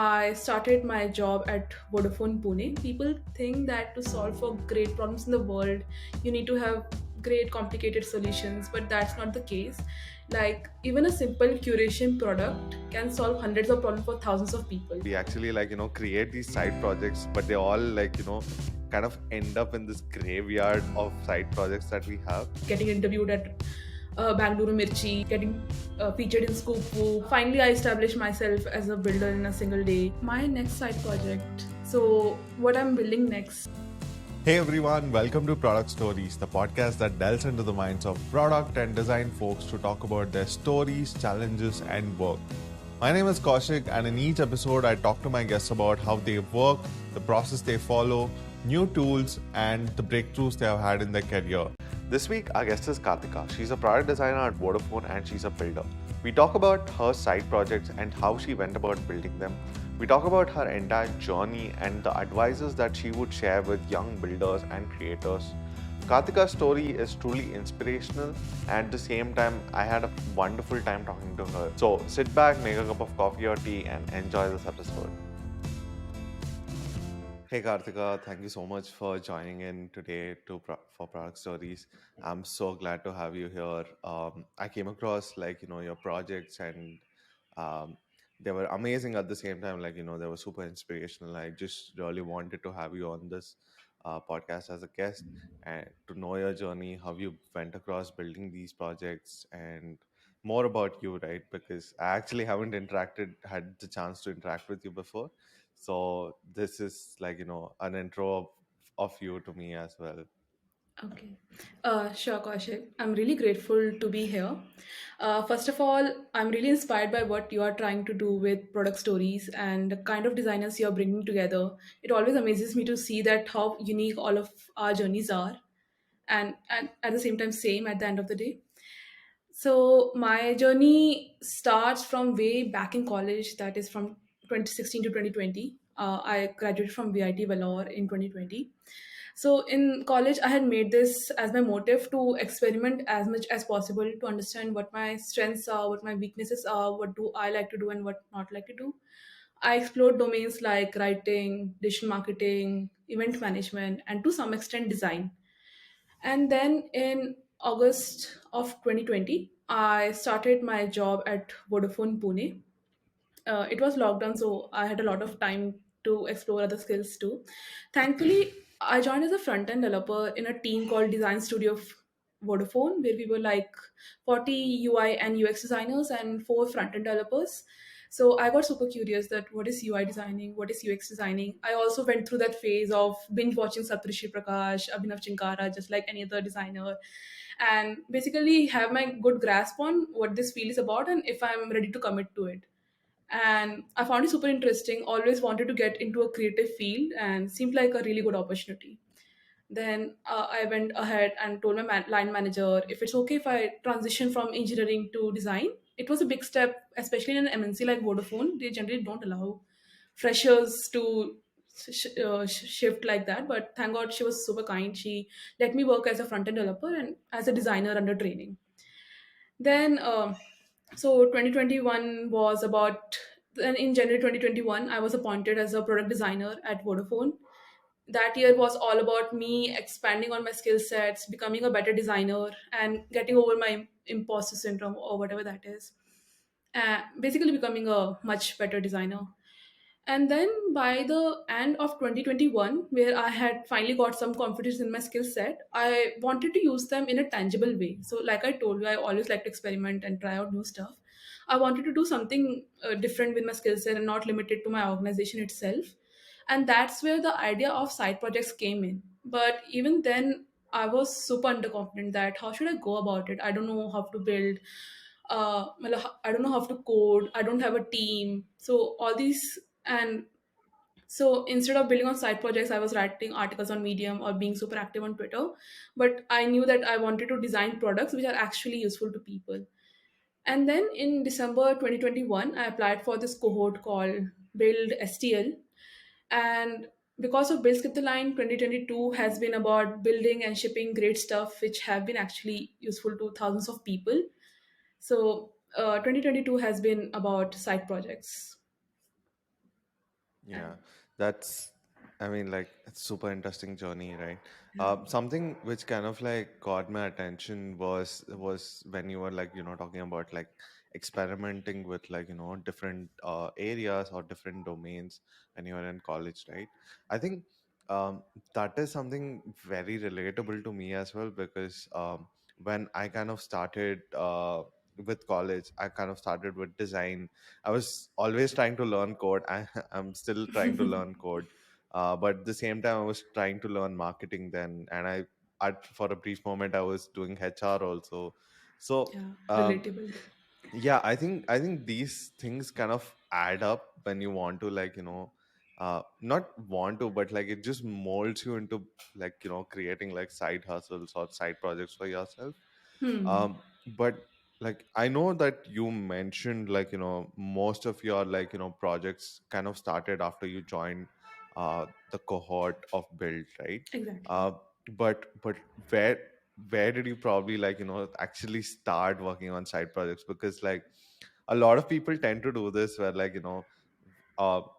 I started my job at Vodafone Pune. People think that to solve for great problems in the world, you need to have great complicated solutions, but that's not the case. Like, even a simple curation product can solve hundreds of problems for thousands of people. We actually create these side projects, but they all kind of end up in this graveyard of side projects that we have. Getting interviewed at Bangalore Mirchi, getting featured in Scoop. Finally, I established myself as a builder in a single day. My next side project. So, what I'm building next. Hey everyone, welcome to Product Stories, the podcast that delves into the minds of product and design folks to talk about their stories, challenges, and work. My name is Kaushik, and in each episode, I talk to my guests about how they work, the process they follow, new tools, and the breakthroughs they have had in their career. This week, our guest is Karthika. She's a product designer at Vodafone and she's a builder. We talk about her side projects and how she went about building them. We talk about her entire journey and the advices that she would share with young builders and creators. Karthika's story is truly inspirational, and at the same time, I had a wonderful time talking to her. So sit back, make a cup of coffee or tea, and enjoy this episode. Hey Karthika, thank you so much for joining in today for Product Stories. I'm so glad to have you here. I came across your projects, and um, they were amazing at the same time. They were super inspirational. I just really wanted to have you on this podcast as a guest and to know your journey, how you went across building these projects, and more about you, right? Because I actually haven't had the chance to interact with you before, so this is an intro of you to me as well. Okay. Sure, Kaushik. I'm really grateful to be here. First of all, I'm really inspired by what you are trying to do with product stories and the kind of designers you're bringing together. It always amazes me to see that how unique all of our journeys are, and at the same time, same at the end of the day. So my journey starts from way back in college, that is from 2016 to 2020. I graduated from VIT Vellore in 2020. So in college, I had made this as my motive to experiment as much as possible to understand what my strengths are, what my weaknesses are, what do I like to do and what not like to do. I explored domains like writing, digital marketing, event management, and to some extent design. And then in August of 2020, I started my job at Vodafone Pune. It was lockdown, so I had a lot of time to explore other skills too. Thankfully, I joined as a front end developer in a team called Design Studio of Vodafone, where we were like 40 UI and UX designers and four front end developers. So I got super curious that what is UI designing, what is UX designing. I also went through that phase of binge watching Saptrishi Prakash, Abhinav Chinkara, just like any other designer, and basically have my good grasp on what this field is about and if I'm ready to commit to it. And I found it super interesting. Always wanted to get into a creative field and seemed like a really good opportunity. Then I went ahead and told my line manager if it's okay if I transition from engineering to design. It was a big step, especially in an MNC like Vodafone. They generally don't allow freshers to shift like that. But thank God she was super kind. She let me work as a front end developer and as a designer under training. Then, so 2021 was about, then in January 2021, I was appointed as a product designer at Vodafone. That year was all about me expanding on my skill sets, becoming a better designer, and getting over my imposter syndrome or whatever that is. Basically, becoming a much better designer. And then by the end of 2021, where I had finally got some confidence in my skill set, I wanted to use them in a tangible way. So, like I told you, I always like to experiment and try out new stuff. I wanted to do something different with my skill set and not limited to my organization itself. And that's where the idea of side projects came in. But even then, I was super underconfident that how should I go about it? I don't know how to build. I don't know how to code. I don't have a team. So all these and so instead of building on side projects, I was writing articles on Medium or being super active on Twitter. But I knew that I wanted to design products which are actually useful to people. And then in December 2021, I applied for this cohort called Build STL. And because of Build Skip the Line, 2022 has been about building and shipping great stuff which have been actually useful to thousands of people. So 2022 has been about side projects. Yeah, that's, I mean, like, it's super interesting journey, right? Yeah. Something which kind of like caught my attention was when you were like, talking about like experimenting with like, different areas or different domains when you were in college, right? I think that is something very relatable to me as well because when I kind of started with college, I kind of started with design. I was always trying to learn code. I'm still trying to learn code, but at the same time, I was trying to learn marketing then, and for a brief moment, I was doing HR also. So, Yeah, relatable. yeah, I think these things kind of add up when you want to like not want to, but like it just molds you into like creating like side hustles or side projects for yourself. Hmm. But like I know that you mentioned like most of your like projects kind of started after you joined the cohort of build, right? Exactly. uh, but where did you probably like actually start working on side projects? Because like a lot of people tend to do this where like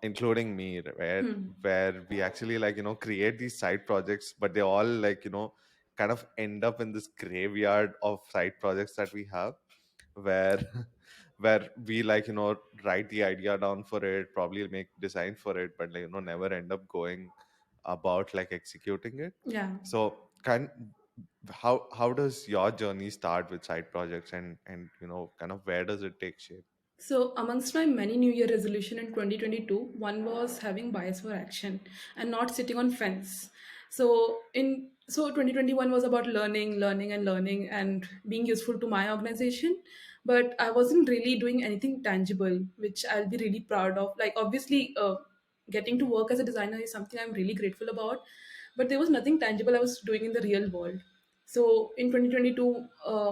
including me, Hmm. where we actually like create these side projects, but they all like kind of end up in this graveyard of side projects that we have, where where we like write the idea down for it, probably make design for it, but like never end up going about like executing it. Yeah. So how does your journey start with side projects, and kind of where does it take shape? So, amongst my many New Year resolution in 2022, one was having bias for action and not sitting on fence. So 2021 was about learning and being useful to my organization, but I wasn't really doing anything tangible, which I'll be really proud of. Like obviously, getting to work as a designer is something I'm really grateful about, but there was nothing tangible I was doing in the real world. So in 2022,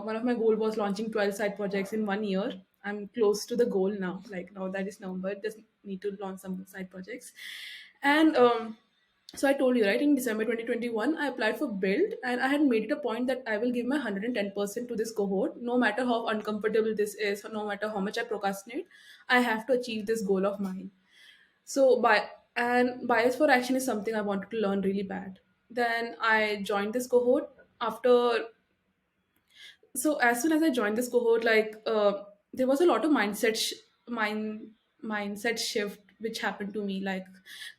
one of my goal was launching 12 side projects in 1 year. I'm close to the goal now. Like now that is November, just need to launch some side projects. And so I told you, right, in December 2021, I applied for Build and I had made it a point that I will give my 110% to this cohort, no matter how uncomfortable this is, or no matter how much I procrastinate, I have to achieve this goal of mine. So bias for action is something I wanted to learn really bad. Then I joined this cohort after. So as soon as I joined this cohort, there was a lot of mindset shift which happened to me. Like,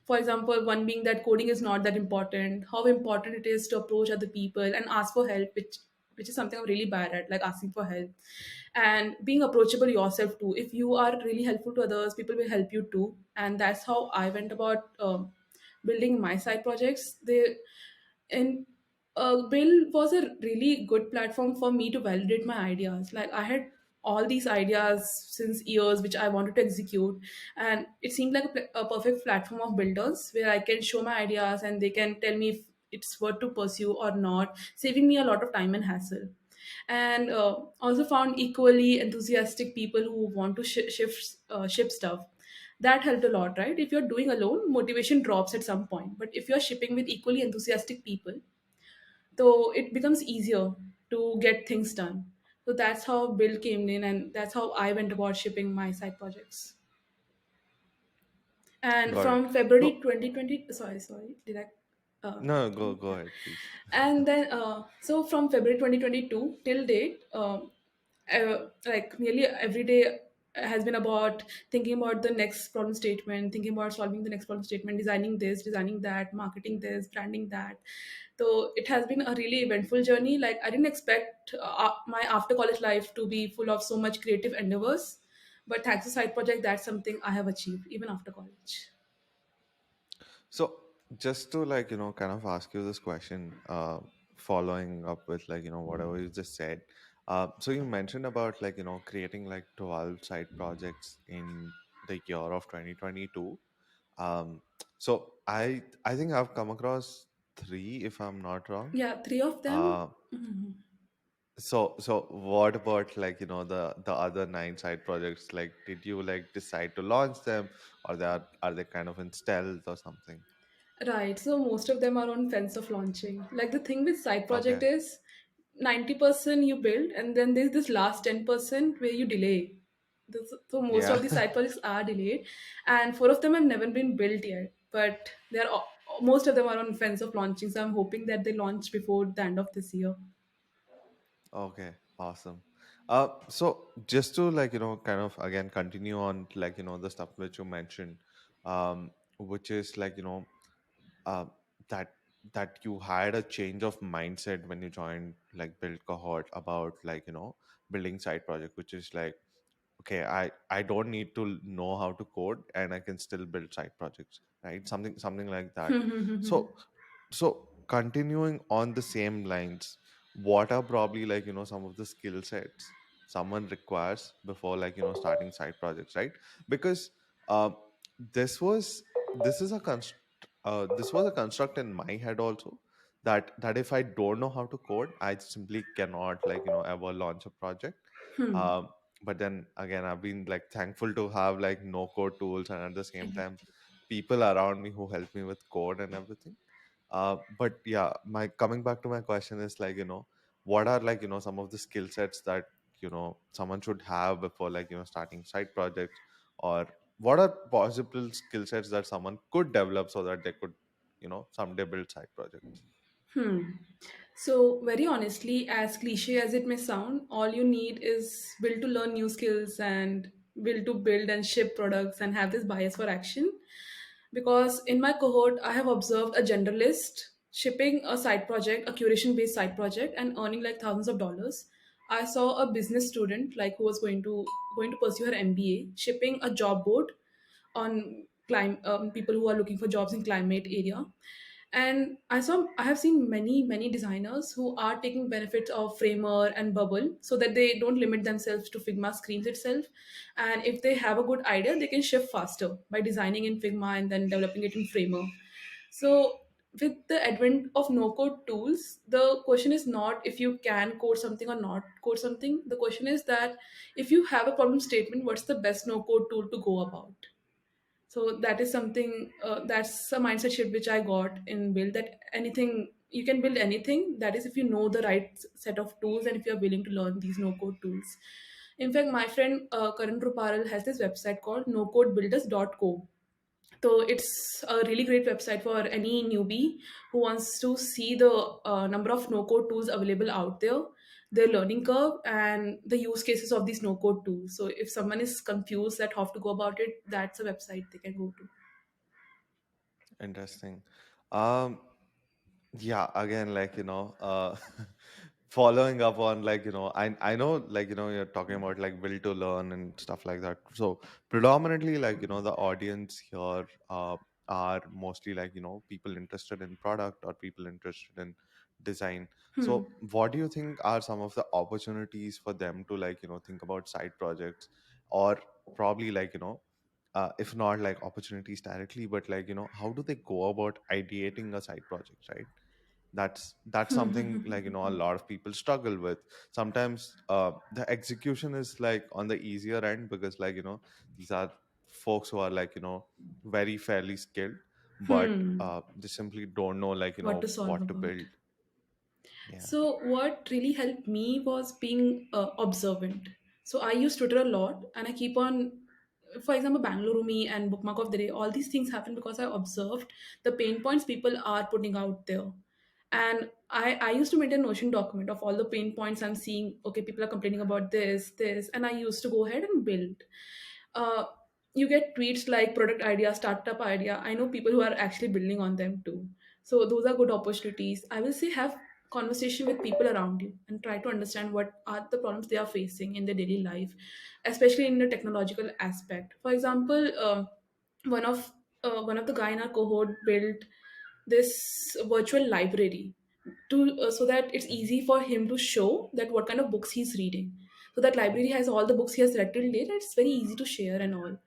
for example, one being that coding is not that important. How important it is to approach other people and ask for help, which is something I'm really bad at, like asking for help, and being approachable yourself too. If you are really helpful to others, people will help you too, and that's how I went about building my side projects. And Bill was a really good platform for me to validate my ideas. Like I had all these ideas since years which I wanted to execute, and it seemed like a perfect platform of builders where I can show my ideas and they can tell me if it's worth to pursue or not, saving me a lot of time and hassle. And also found equally enthusiastic people who want to ship stuff. That helped a lot, right? If you're doing alone, motivation drops at some point, but if you're shipping with equally enthusiastic people, so it becomes easier to get things done. So that's how Bill came in, and that's how I went about shipping my side projects. And Got it. from February So 2020, sorry, did I no, continue? go Yeah. ahead, please. And then so from February 2022 till date, like nearly every day has been about thinking about the next problem statement, thinking about solving the next problem statement, designing this, designing that, marketing this, branding that. So it has been a really eventful journey. Like I didn't expect my after college life to be full of so much creative endeavors, but thanks to side project, that's something I have achieved even after college. So just to like kind of ask you this question, following up with like whatever you just said. So you mentioned about like creating like 12 side projects in the year of 2022. Um, so I think I've come across three, if I'm not wrong. Yeah, three of them. Uh, so what about like the other nine side projects? Like, did you like decide to launch them, or are they kind of in stealth or something? Right. So most of them are on fence of launching. Like the thing with side project Okay. is 90% you build and then there's this last 10% where you delay. So most Yeah. of the side projects are delayed, and four of them have never been built yet. But most of them are on fence of launching. So I'm hoping that they launch before the end of this year. Okay, awesome. So just to kind of again continue on the stuff which you mentioned, which is uh, that that you had a change of mindset when you joined build cohort about building side project, which is like, okay, I don't need to know how to code and I can still build side projects, right? Something like that. So continuing on the same lines, what are probably some of the skill sets someone requires before starting side projects, right? Because uh, this was this is a this was a construct in my head also, that if I don't know how to code, I simply cannot ever launch a project. um, but then again, I've been thankful to have no code tools, and at the same time people around me who help me with code and everything. But yeah, my coming back to my question is what are some of the skill sets that someone should have before starting side projects, or what are possible skill sets that someone could develop so that they could someday build side projects. So, very honestly, as cliche as it may sound, all you need is will to learn new skills and will to build and ship products and have this bias for action. Because in my cohort, I have observed a generalist shipping a side project, a curation based side project, and earning like thousands of dollars. I saw a business student like who was going to pursue her MBA, shipping a job board on people who are looking for jobs in climate area. And I have seen many designers who are taking benefits of Framer and Bubble so that they don't limit themselves to Figma screens itself. And if they have a good idea, they can shift faster by designing in Figma and then developing it in Framer. So with the advent of no code tools, the question is not if you can code something or not code something. The question is that if you have a problem statement, what's the best no code tool to go about? So that is something, that's a mindset shift which I got in build, that anything you can build anything, that is if you know the right set of tools and if you're willing to learn these no code tools. In fact, my friend Karan Ruparal has this website called nocodebuilders.co. So it's a really great website for any newbie who wants to see the number of no-code tools available out there, their learning curve, and the use cases of these no-code tools. So if someone is confused at how to go about it, that's a website they can go to. Interesting. um Yeah, again, following up on I know you're talking about will to learn and stuff like that. So predominantly the audience here are mostly people interested in product or people interested in design. So what do you think are some of the opportunities for them to think about side projects, or probably if not opportunities directly, but how do they go about ideating a side project, right? That's something a lot of people struggle with. Sometimes the execution is on the easier end, because these are folks who are very fairly skilled, but they simply don't know What to solve what to about. build. Yeah. So, what really helped me was being observant. So, I use Twitter a lot and I keep on, for example, Bangalore Me and Bookmark of the Day. All these things happen because I observed the pain points people are putting out there. And I used to maintain a Notion document of all the pain points I'm seeing. Okay, people are complaining about this, and I used to go ahead and build. Uh, you get tweets like product idea, startup idea. I know people who are actually building on them too. So those are good opportunities. I will say have conversation with people around you and try to understand what are the problems they are facing in their daily life, especially in the technological aspect. For example, one of one of the guy in our cohort built this virtual library to so that it's easy for him to show that what kind of books he's reading. So that library has all the books he has read till date, and it's very easy to share and all.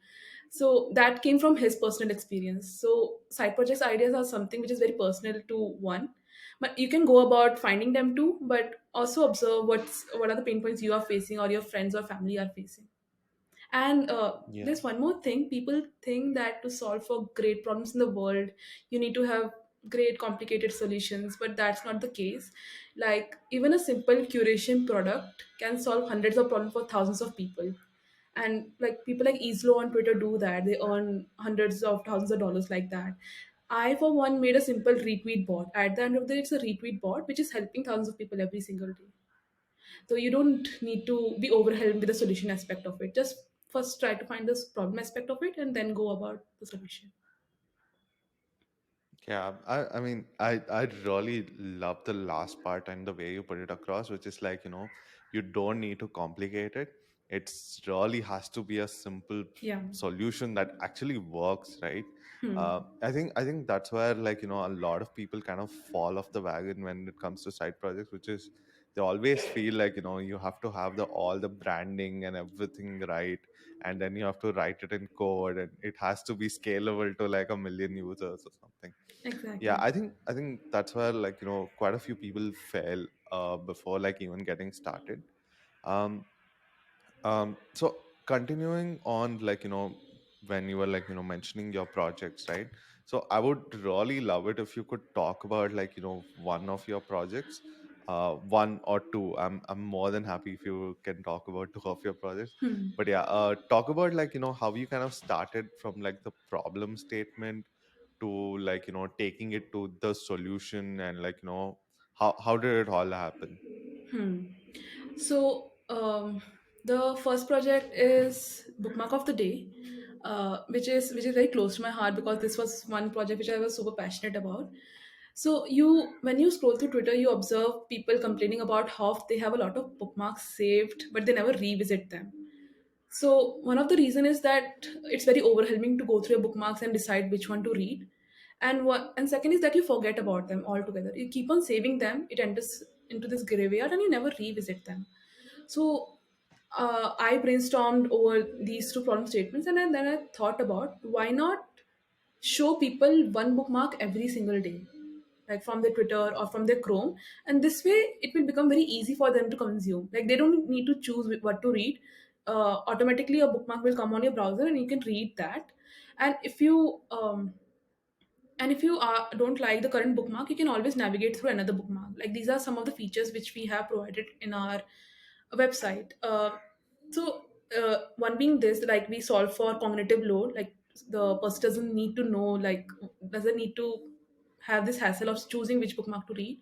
So that came from his personal experience. So side projects ideas are something which is very personal to one, but you can go about finding them too, but also observe what are the pain points you are facing or your friends or family are facing. And Yeah. there's one more thing. People think that to solve for great problems in the world, you need to have great complicated solutions, but that's not the case. Like even a simple curation product can solve hundreds of problems for thousands of people. And like people like Islo on Twitter do that. They earn hundreds of thousands of dollars like that. I, for one, made a simple retweet bot. At the end of the day, it's a retweet bot which is helping thousands of people every single day. So you don't need to be overwhelmed with the solution aspect of it. Just first try to find this problem aspect of it and then go about the solution. Yeah, I really love the last part and the way you put it across, which is like, you don't need to complicate it. It's really has to be a simple Yeah. solution that actually works, right? Hmm. I think that's where, like, a lot of people kind of fall off the wagon when it comes to side projects, which is they always feel like, you have to have the all the branding and everything right, and then you have to write it in code, and it has to be scalable to like a million users or something. Yeah, Exactly. I think that's where, like, quite a few people fail before like even getting started. um so continuing on, like, when you were, like, mentioning your projects, right? So I would really love it if you could talk about, like, one of your projects, one or two. I'm more than happy if you can talk about two of your projects. But yeah, talk about, like, how you kind of started from like the problem statement to, like, taking it to the solution, and, like, how did it all happen? So the first project is bookmark of the day, which is very close to my heart because this was one project which I was super passionate about. So you, when you scroll through Twitter, you observe people complaining about how they have a lot of bookmarks saved, but they never revisit them. So one of the reason is that it's very overwhelming to go through your bookmarks and decide which one to read. And second is that you forget about them altogether. You keep on saving them, it enters into this graveyard and you never revisit them. So I brainstormed over these two problem statements, and then I thought about why not show people one bookmark every single day, like from their Twitter or from their Chrome, and this way it will become very easy for them to consume. Like they don't need to choose what to read. Automatically, a bookmark will come on your browser, and you can read that. And if you don't like the current bookmark, you can always navigate through another bookmark. Like these are some of the features which we have provided in our website. One being this, like we solve for cognitive load. Like the person doesn't need to know, like doesn't need to have this hassle of choosing which bookmark to read.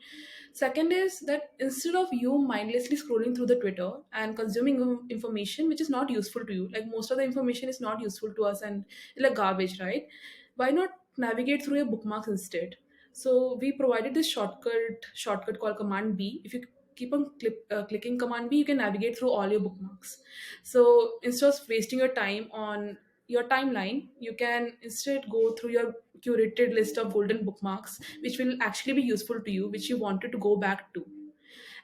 Second is that instead of you mindlessly scrolling through the Twitter and consuming information which is not useful to you, like most of the information is not useful to us and it's like garbage, right? Why not navigate through your bookmarks instead? So we provided this shortcut called Command B. If you keep on clicking Command B, you can navigate through all your bookmarks. So instead of wasting your time on your timeline, you can instead go through your curated list of golden bookmarks, which will actually be useful to you, which you wanted to go back to.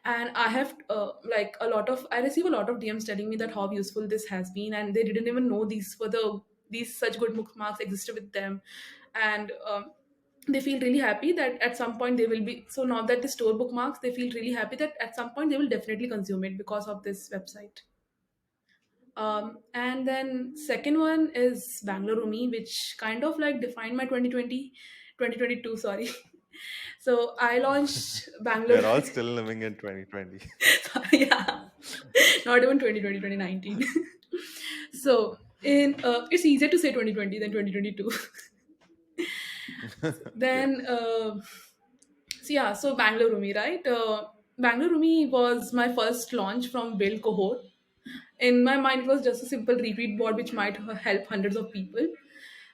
And I have I receive a lot of DMs telling me that how useful this has been, and they didn't even know these such good bookmarks existed with them. And they feel really happy that at some point they will be, so now that they store bookmarks, they feel really happy that at some point they will definitely consume it because of this website. And then second one is Bangalore Rumi, which kind of like defined my 2022. Sorry. So I launched We Bangalore. are all still living in 2020. Yeah, not even 2020, 2019. So in it's easier to say 2020 than 2022. Yeah. Then so Bangalore Rumi, right? Bangalore Rumi was my first launch from Build Cohort. In my mind, it was just a simple retweet board which might help hundreds of people.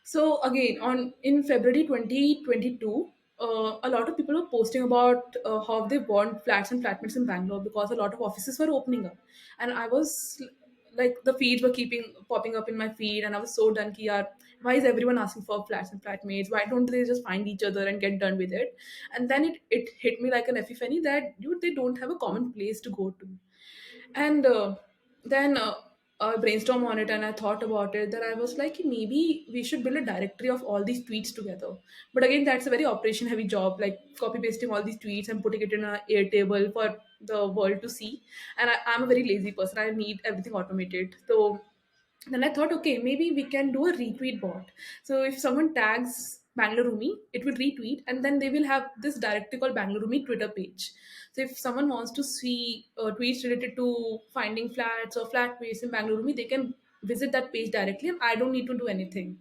So again, on in February 2022, a lot of people were posting about how they want flats and flatmates in Bangalore because a lot of offices were opening up, and I was like, the feeds were keeping popping up in my feed, and I was so done. Ki, yaar, why is everyone asking for flats and flatmates? Why don't they just find each other and get done with it? And then it hit me like an epiphany that dude, they don't have a common place to go to. And then I brainstormed on it and I thought about it, that I was like, maybe we should build a directory of all these tweets together. But again, that's a very operation heavy job, like copy pasting all these tweets and putting it in a Airtable for the world to see. And I'm a very lazy person. I need everything automated. So then I thought, okay, maybe we can do a retweet bot. So if someone tags Bangalore Rumi, it will retweet, and then they will have this directly called Bangalore Rumi Twitter page. So if someone wants to see tweets related to finding flats or flat ways in Bangalore Rumi, they can visit that page directly and I don't need to do anything.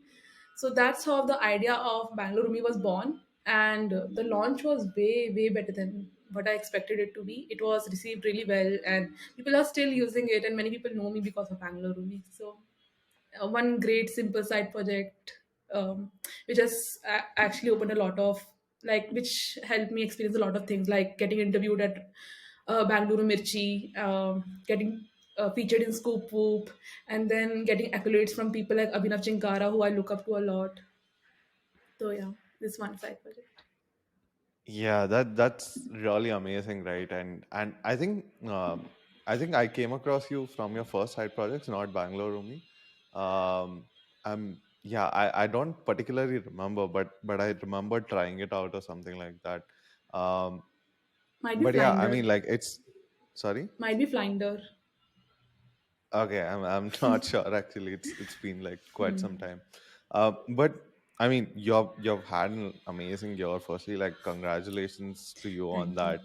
So that's how the idea of Bangalore Rumi was born. And the launch was way, way better than what I expected it to be. It was received really well, and people are still using it, and many people know me because of Bangalore Rumi. So one great simple side project, which has actually opened a lot of, like, which helped me experience a lot of things, like getting interviewed at Bangalore Mirchi, getting featured in Scoop Whoop, and then getting accolades from people like Abhinav Chinkara, who I look up to a lot. So yeah, this one side project. Yeah, that's really amazing, right? And I think I came across you from your first side projects, not Bangalore Rumi. Yeah, I don't particularly remember, but I remember trying it out or something like that. Um, Might be but yeah, I Flinder. mean, like it's sorry. Might be Flinder. Okay, I'm not sure actually. It's been like quite some time. But I mean, you've had an amazing year. Firstly, like congratulations to you on Thank you. that.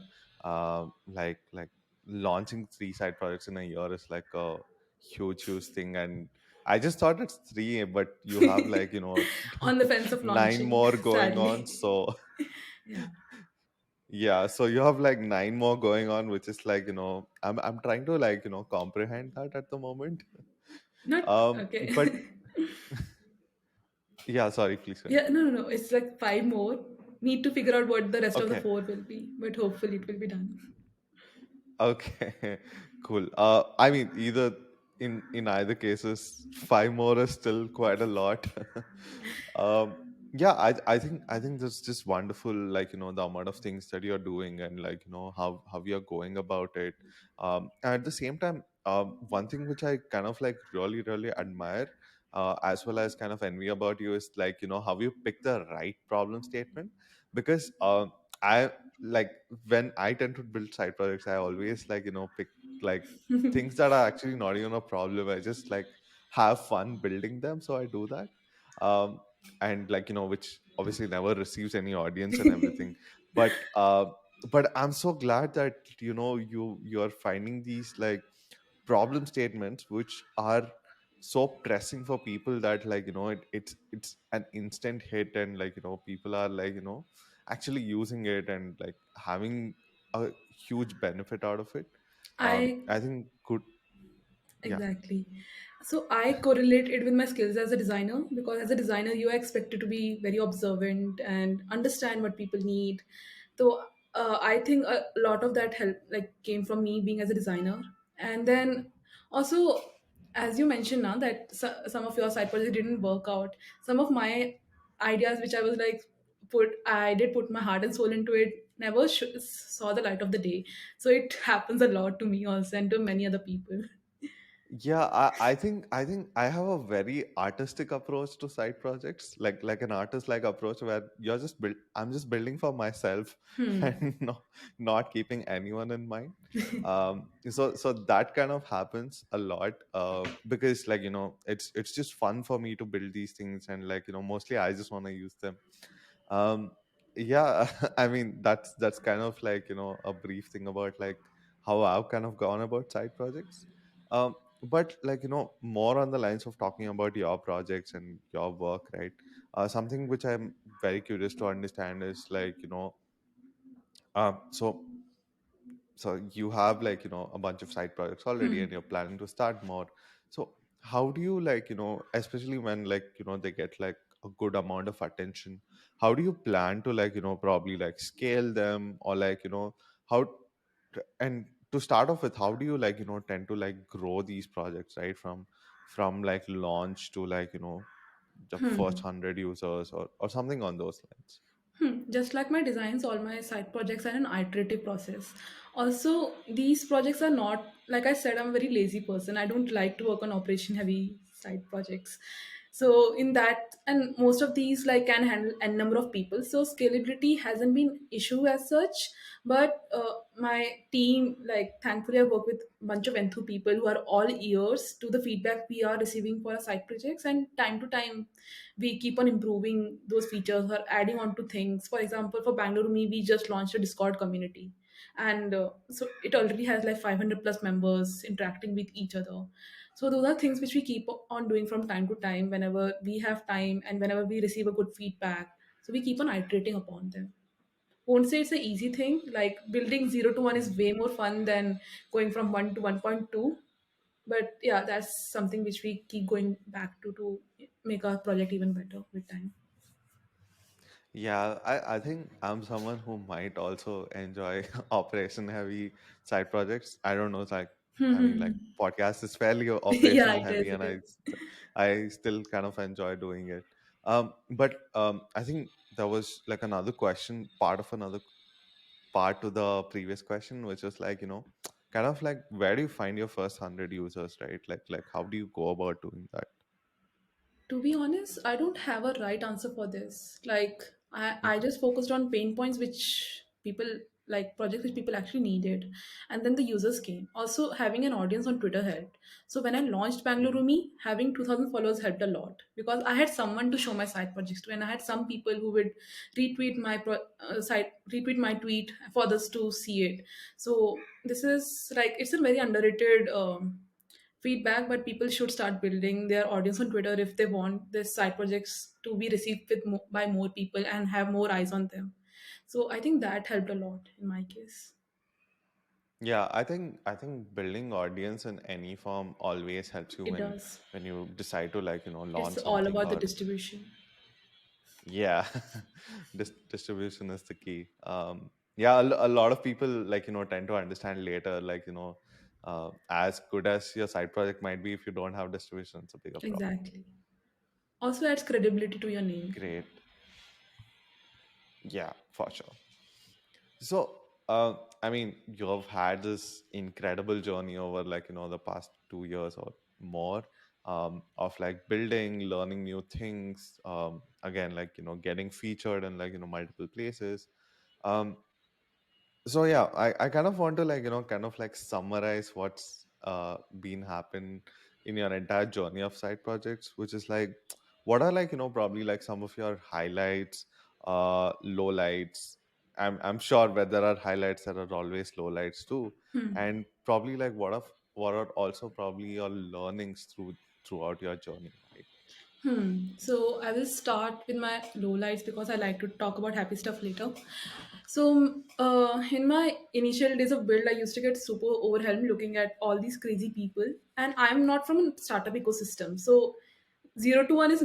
Like launching three side projects in a year is like a huge thing. And I just thought it's three, but you have like On the fence of nine launching, more going on. sadly. So Yeah. yeah, so you have like nine more going on, which is like I'm trying to like comprehend that at the moment. Not okay. But yeah, sorry, please go ahead. Yeah, no. It's like five more. Need to figure out what the rest of the Okay, four will be, but hopefully it will be done. okay, cool. I mean, either in either cases, five more is still quite a lot. um, yeah, I think that's just wonderful. Like the amount of things that you're doing and like how you're going about it. And at the same time, one thing which I kind of like really admire, as well as kind of envy about you is like how you pick the right problem statement because I like when I tend to build side projects, I always like pick like things that are actually not even a problem. I just like have fun building them, so I do that. Um, and like which obviously never receives any audience and everything. But but I'm so glad that you're finding these like problem statements which are so pressing for people that like it's an instant hit and like people are like actually using it and like having a huge benefit out of it. I I think good. Yeah. Exactly. So I correlate it with my skills as a designer, because as a designer, you are expected to be very observant and understand what people need. So I think a lot of that help like came from me being as a designer, and then also, as you mentioned now that some of your side projects didn't work out. Some of my ideas, which I was like I did put my heart and soul into it, never saw the light of the day. So it happens a lot to me also and to many other people. Yeah, I think I have a very artistic approach to side projects, like an artist like approach where you're just build. I'm just building for myself and not keeping anyone in mind. So that kind of happens a lot because like it's just fun for me to build these things and like mostly I just want to use them. Um, yeah, I mean that's kind of like a brief thing about like how I've kind of gone about side projects. But like more on the lines of talking about your projects and your work, right? Something which I'm very curious to understand is like so you have like a bunch of side projects already and you're planning to start more. So how do you like especially when like they get like a good amount of attention, how do you plan to like probably like scale them or like how and to start off with, how do you like tend to like grow these projects, right, from like launch to like the first 100 users or something on those lines? Just like my designs, all my side projects are an iterative process. Also, these projects are not, like I said, I'm a very lazy person. I don't like to work on operation heavy side projects. So in that, and most of these like can handle a number of people. So scalability hasn't been issue as such. But my team, like thankfully, I work with a bunch of Enthu people who are all ears to the feedback we are receiving for our side projects, and time to time we keep on improving those features or adding on to things. For example, for Bangalore Me, we just launched a Discord community, and so it already has like 500 plus members interacting with each other. So those are things which we keep on doing from time to time whenever we have time and whenever we receive a good feedback. So we keep on iterating upon them. Won't say it's an easy thing. Like building 0 to 1 is way more fun than going from 1 to 1.2. But yeah, that's something which we keep going back to make our project even better with time. Yeah, I think I'm someone who might also enjoy operation heavy side projects. I don't know, it's like, I mean, like podcast is fairly Yeah, operational it is. heavy, It and is. I still kind of enjoy doing it. But I think there was like another question, part of another part to the previous question, which was like, kind of like where do you find your first 100 users, right? Like how do you go about doing that? To be honest, I don't have a right answer for this. Like, I Mhm. just focused on pain points which people like projects which people actually needed, and then the users came. Also, having an audience on Twitter helped. So when I launched Mhm. Bangalore, having 2,000 followers helped a lot because I had someone to show my side projects to, and I had some people who would retweet my tweet for others to see it. So this is like it's a very underrated. Feedback, but people should start building their audience on Twitter if they want their side projects to be received by more people and have more eyes on them. So I think that helped a lot in my case. Yeah, I think building audience in any form always helps you It does. when you decide to like, It's launch all something. about the Or distribution. yeah, distribution is the key. Yeah, a lot of people like, tend to understand later, like, as good as your side project might be, if you don't have distribution, it's a bigger problem. Exactly. Also adds credibility to your name. Great. Yeah, for sure. So, I mean, you've had this incredible journey over like, the past 2 years or more, of like building, learning new things, again, like, getting featured in like, multiple places. Um, so yeah, I kind of want to like, kind of like summarize what's been happened in your entire journey of side projects, which is like, what are like, probably like some of your highlights, lowlights. I'm sure that there are highlights, there are always lowlights too. And probably like what are also probably your learnings throughout your journey, right? So I will start with my lowlights because I like to talk about happy stuff later. So in my initial days of build, I used to get super overwhelmed looking at all these crazy people, and I'm not from a startup ecosystem. So 0 to 1 is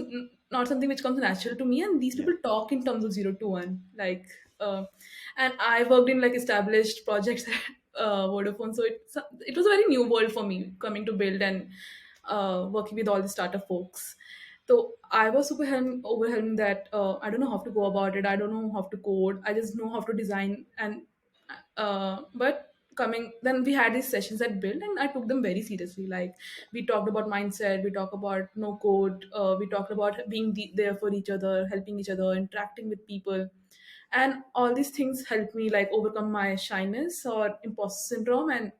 not something which comes natural to me, and these Yeah. people talk in terms of 0 to 1, like, and I worked in like established projects at Vodafone, so it was a very new world for me coming to build and working with all the startup folks. So I was super overwhelmed that I don't know how to go about it. I don't know how to code. I just know how to design. And but coming then we had these sessions at Build, and I took them very seriously. Like we talked about mindset, we talked about no code, we talked about being there for each other, helping each other, interacting with people, and all these things helped me like overcome my shyness or imposter syndrome, and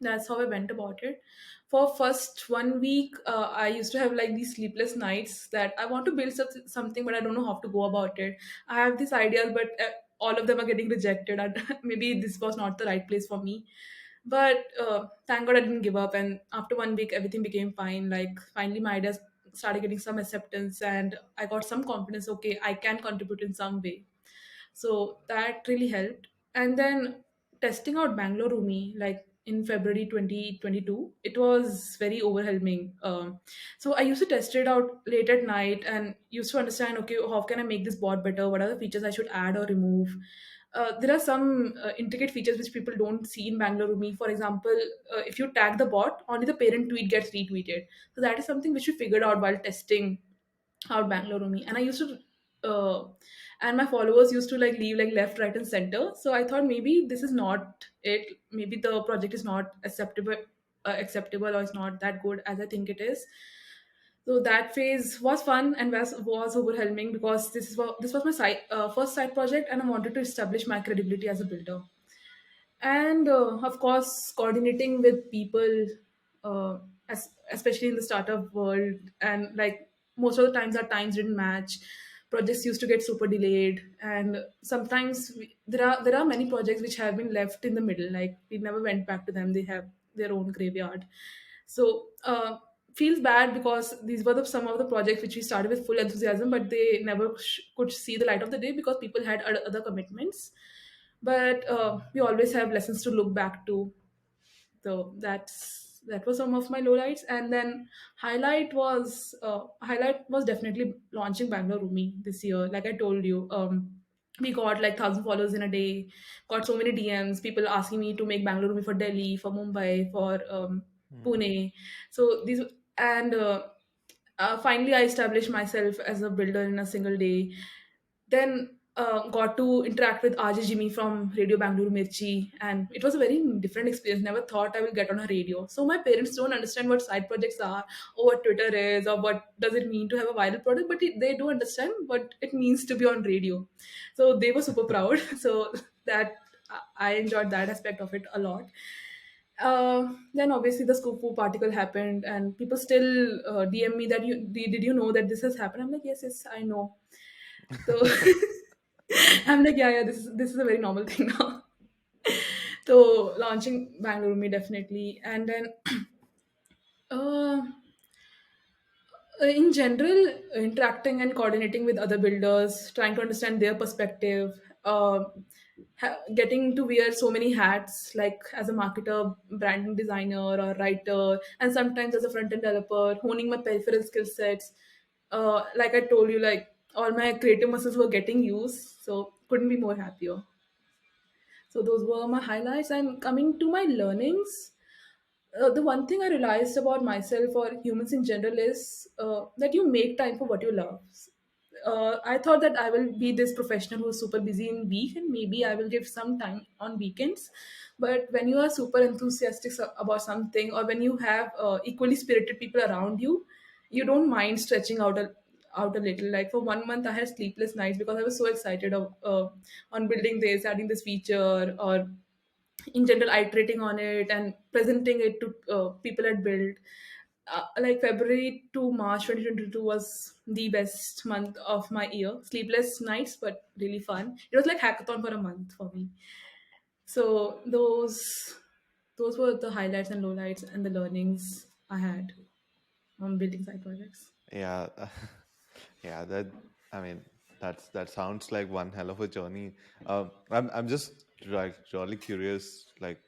that's how I went about it. For first 1 week, I used to have like these sleepless nights that I want to build something, but I don't know how to go about it. I have these ideas, but all of them are getting rejected. Maybe this was not the right place for me. But thank God I didn't give up. And after 1 week, everything became fine. Like finally, my ideas started getting some acceptance, and I got some confidence. Okay, I can contribute in some way, so that really helped. And then testing out Bangalore Rumi like in February 2022, it was very overwhelming. So I used to test it out late at night and used to understand, okay, how can I make this bot better? What are the features I should add or remove? There are some intricate features which people don't see in Bangalore Rumi. For example, if you tag the bot, only the parent tweet gets retweeted. So that is something which we figured out while testing out Bangalore me. And I used to and my followers used to like leave like left, right, and center. So I thought maybe this is not it. Maybe the project is not acceptable, or it's not that good as I think it is. So that phase was fun and was overwhelming because this was my first side project, and I wanted to establish my credibility as a builder. And of course coordinating with people, especially in the startup world, and like most of the times our times didn't match. Projects used to get super delayed, and sometimes there are many projects which have been left in the middle, like we never went back to them. They have their own graveyard. So feels bad because these were some of the projects which we started with full enthusiasm, but they never could see the light of the day because people had other commitments. But we always have lessons to look back to. So that was some of my lowlights. And then highlight was definitely launching Bangalore Rumi this year. Like I told you, we got like 1,000 followers in a day, got so many DMs, people asking me to make Bangalore Rumi for Delhi, for Mumbai, for Hmm. Pune. So these and finally I established myself as a builder in a single day. Then got to interact with RJ Jimmy from Radio Bangalore Mirchi, and it was a very different experience. Never thought I will get on a radio. So my parents don't understand what side projects are, or what Twitter is, or what does it mean to have a viral product, but they do understand what it means to be on radio. So they were super proud. So that I enjoyed that aspect of it a lot. Then obviously the scoop particle happened, and people still DM me that did you know that this has happened? I'm like, yes, yes, I know. So I'm like, yeah, yeah, this is a very normal thing now. So launching Bangalore me definitely, and then uh, in general, interacting and coordinating with other builders, trying to understand their perspective, getting to wear so many hats, like as a marketer, branding designer, or writer, and sometimes as a front end developer, honing my peripheral skill sets. Like I told you, like all my creative muscles were getting used, so couldn't be more happier. So those were my highlights. And coming to my learnings, the one thing I realized about myself or humans in general is that you make time for what you love. I thought that I will be this professional who's super busy in week and maybe I will give some time on weekends. But when you are super enthusiastic about something, or when you have equally spirited people around you, you don't mind stretching out a little. Like for 1 month, I had sleepless nights because I was so excited on building this, adding this feature, or in general iterating on it and presenting it to people at build. Like February to March 2022 was the best month of my year. Sleepless nights, but really fun. It was like hackathon for a month for me. So those were the highlights and lowlights and the learnings I had on building side projects. Yeah, yeah. I mean, that sounds like one hell of a journey. I'm just like really curious. Like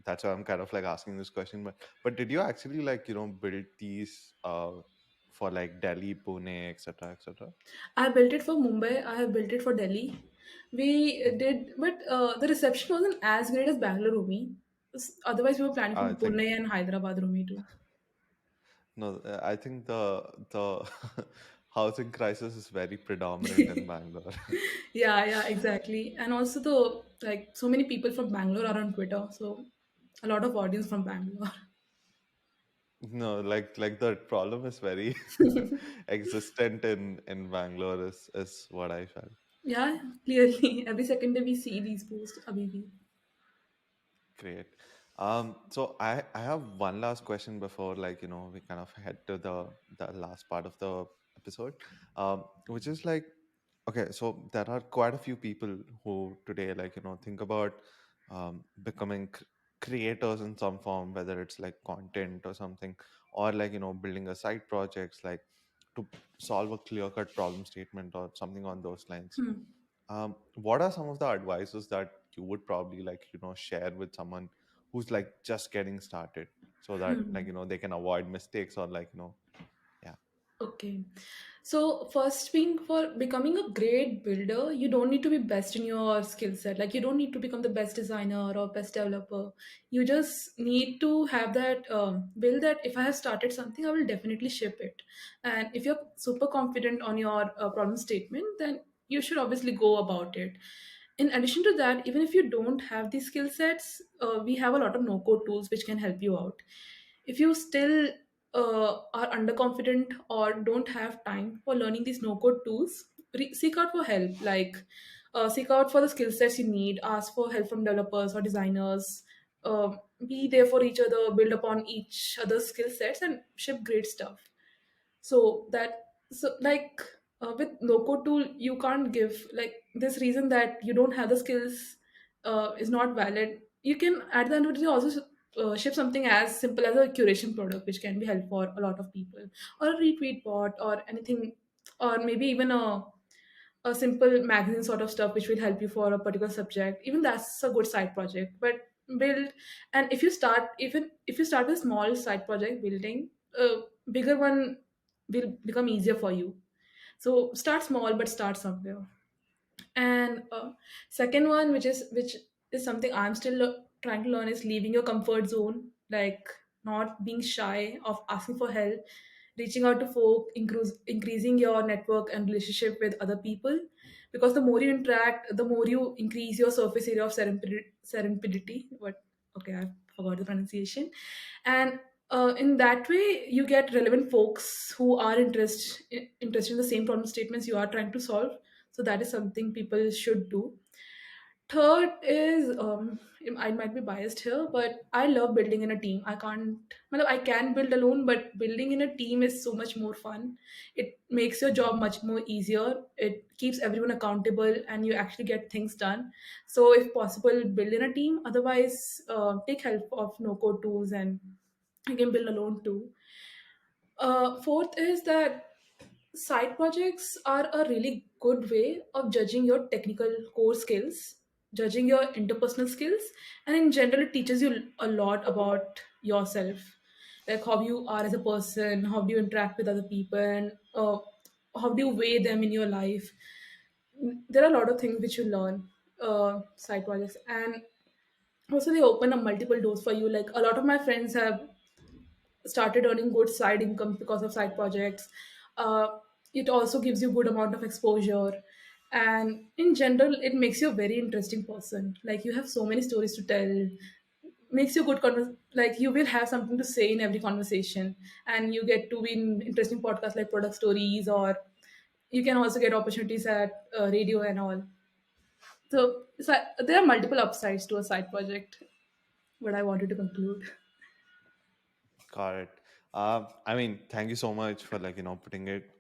that's why I'm kind of like asking this question. But did you actually like build these for like Delhi, Pune, etc., etc.? I built it for Mumbai. I have built it for Delhi. We did, but the reception wasn't as great as Bangalore Rumi. Otherwise, we were planning for I think Pune and Hyderabad Rumi too. no. I think the housing crisis is very predominant in Bangalore. Yeah, yeah, exactly. And also, the like so many people from Bangalore are on Twitter, so a lot of audience from Bangalore. No, like the problem is very existent in Bangalore is what I felt. Yeah, clearly, every second day we see these posts. Abhi. Great. So I have one last question before we kind of head to the last part of the episode, which is like, okay, so there are quite a few people who today think about becoming creators in some form, whether it's like content or something, or building a side projects like to solve a clear cut problem statement or something on those lines. What are some of the advices that you would probably share with someone who's like just getting started so that they can avoid mistakes or yeah. Okay. So first being for becoming a great builder, you don't need to be best in your skill set. Like you don't need to become the best designer or best developer. You just need to have that build that if I have started something, I will definitely ship it. And if you're super confident on your problem statement, then you should obviously go about it. In addition to that, even if you don't have these skill sets, we have a lot of no-code tools which can help you out. If you still are underconfident or don't have time for learning these no-code tools, seek out for help. Like seek out for the skill sets you need. Ask for help from developers or designers. Be there for each other. Build upon each other's skill sets and ship great stuff. So like with no code tool you can't give like this reason that you don't have the skills is not valid. You can at the end of the day also ship something as simple as a curation product, which can be helpful for a lot of people, or a retweet bot, or anything, or maybe even a simple magazine sort of stuff which will help you for a particular subject. Even that's a good side project. But build, and if you start, even if you start with small side project, building a bigger one will become easier for you. So start small, but start somewhere. And second one, which is something I'm still trying to learn, is leaving your comfort zone, like not being shy of asking for help, reaching out to folk, increasing your network and relationship with other people. Because the more you interact, the more you increase your surface area of serendipity. What? Okay, I forgot the pronunciation. And in that way, you get relevant folks who are interested in the same problem statements you are trying to solve. So that is something people should do. Third is, I might be biased here, but I love building in a team. I can't, well, I can build alone, but building in a team is so much more fun. It makes your job much more easier. It keeps everyone accountable, and you actually get things done. So, if possible, build in a team. Otherwise, take help of no code tools, and you can build alone too. Fourth is that side projects are a really good way of judging your technical core skills, judging your interpersonal skills, and in general, it teaches you a lot about yourself, like how you are as a person, how do you interact with other people, and how do you weigh them in your life. There are a lot of things which you learn side projects, and also they open up multiple doors for you. Like a lot of my friends have started earning good side income because of side projects. It also gives you good amount of exposure, and in general it makes you a very interesting person. Like you have so many stories to tell, makes you like you will have something to say in every conversation, and you get to be in interesting podcasts like product stories, or you can also get opportunities at radio and all. So there are multiple upsides to a side project, what I wanted to conclude. Got it. I mean, thank you so much for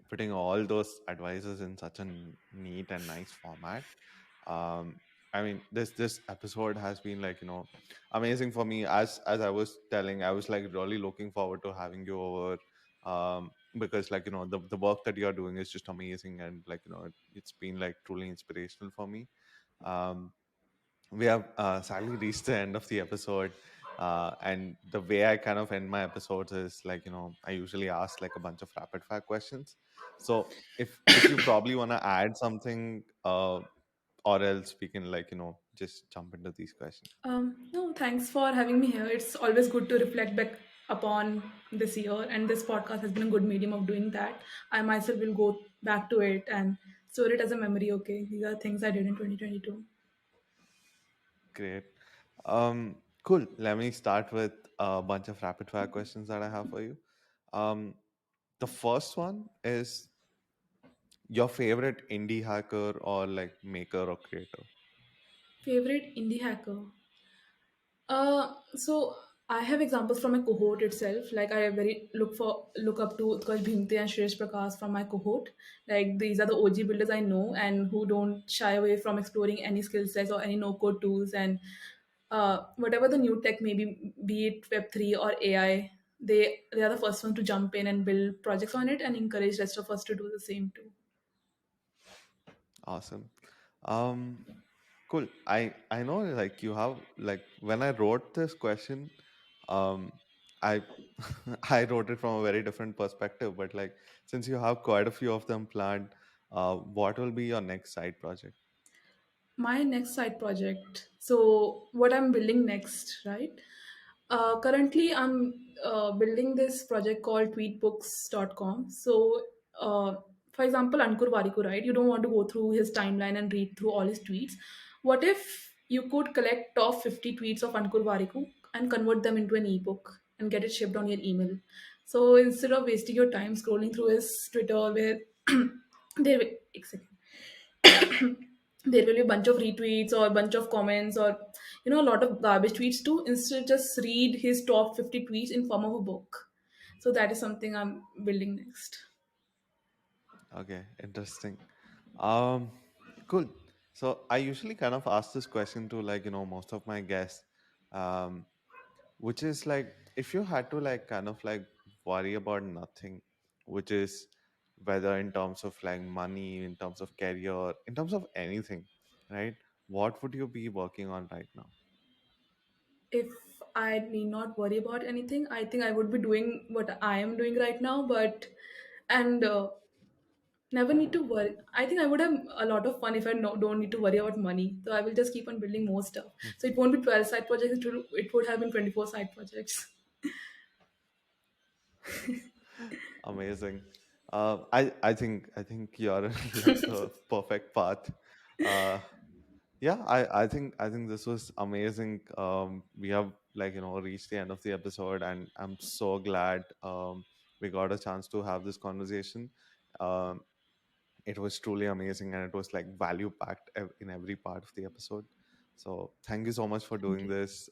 putting all those advices in such a neat and nice format. Um, I mean, this episode has been amazing for me. As I was telling, I was like really looking forward to having you over, because the work that you're doing is just amazing, and it's been like truly inspirational for me. Um, we have sadly reached the end of the episode, and the way I kind of end my episodes is I usually ask like a bunch of rapid fire questions. So if you probably want to add something, or else we can just jump into these questions. No, thanks for having me here. It's always good to reflect back upon this year, and this podcast has been a good medium of doing that. I myself will go back to it and store it as a memory. Okay, these are things I did in 2022. Great. Cool. Let me start with a bunch of rapid fire questions that I have for you. um, the first one is your favorite indie hacker or like maker or creator. Favorite indie hacker? So I have examples from my cohort itself. Like I very look up to Utkarsh Bhimte and Shresh Prakash from my cohort. Like these are the OG builders I know and who don't shy away from exploring any skill sets or any no code tools, and whatever the new tech maybe, be it Web3 or AI. They are the first one to jump in and build projects on it and encourage rest of us to do the same too. Awesome. Um, cool. I know like you have like when I wrote this question, um, I I wrote it from a very different perspective. But like since you have quite a few of them planned, what will be your next side project? My next side project. So, what I'm building next, right? Currently, I'm building this project called tweetbooks.com. So, for example, Ankur Warikoo, right? You don't want to go through his timeline and read through all his tweets. What if you could collect top 50 tweets of Ankur Warikoo and convert them into an ebook and get it shipped on your email? So, instead of wasting your time scrolling through his Twitter, where there, there will be a bunch of retweets or a bunch of comments, or a lot of garbage tweets too, instead just read his top 50 tweets in form of a book. So that is something I'm building next. Okay, interesting. Um, cool. So I usually kind of ask this question to most of my guests. Um, which is like if you had to like kind of like worry about nothing, which is whether in terms of like money, in terms of career, in terms of anything, right? What would you be working on right now? If I need not worry about anything, I think I would be doing what I am doing right now, but and never need to worry. I think I would have a lot of fun if I don't need to worry about money. So I will just keep on building more stuff. So it won't be 12 side projects, it would have been 24 side projects. Amazing. I think you're in like the perfect path. Uh, yeah, I think this was amazing. We have like reached the end of the episode, and I'm so glad we got a chance to have this conversation. Um, it was truly amazing, and it was like value packed in every part of the episode. So thank you so much for Thank doing you. this.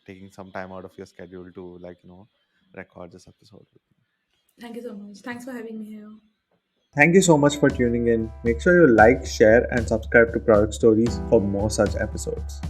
Taking some time out of your schedule to like record this episode with me. Thank you so much. Thanks for having me here. Thank you so much for tuning in. Make sure you like, share, and subscribe to Product Stories for more such episodes.